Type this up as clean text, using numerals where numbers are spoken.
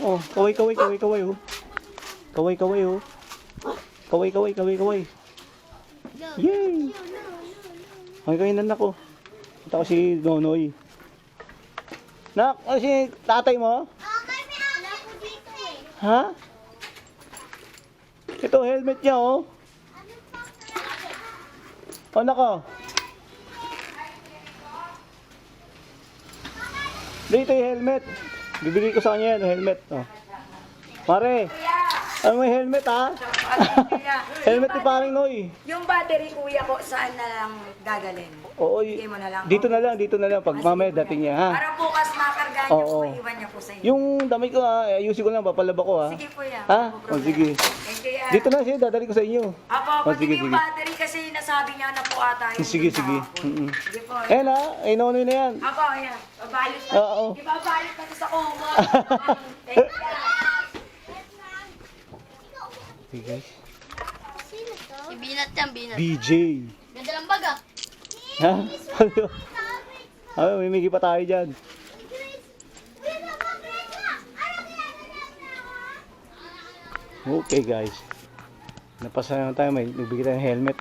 Oh, kaway, kaway, kaway, kaway, oh. Kaway, kaway, oh. Kaway, kaway, kaway, kaway. Yay! Ay, kayo na ako. Ito ko si Nonoy. Nak, ano si tatay mo? Ha? Ito, helmet niya, oh. Oh, nako. Dito yung helmet. Bibigay ko sa kanya yan, helmet. Oh. Mare, ano may helmet, ha? Helmet ni paring Noy. Yung battery, kuya ko, saan na lang gagalin? Oo, Bigay mo na lang. dito na lang, dito na lang. Pag mamaya dating niya, ha? Para bukas makargahan niyo Oo. po, iwan niya po sa inyo. Yung damit ko, ha? Ayusin ko lang, papalaba ko, ha? Sige po yan. Ha? no O, problem. sige. Thank you yan. Dito na siya, dadali ko sa inyo. Apo, Oh, pati sige, yung sige. battery kasi nasabi niya na po ata yung Sige, sige. kahapon. Sige po. Ayan, ha? Ay, Nonoy na yan. Apo, ayan. Babalit pa. Oo. Ibabalit pa sa kumot. Thank you. Okay, guys. Si Binat yan, Binat. BJ. Ganda lang baga. Ha? Ay, mimigi pa tayo dyan. Okay, guys. Napasa naman tayo. May nagbigay tayong helmet.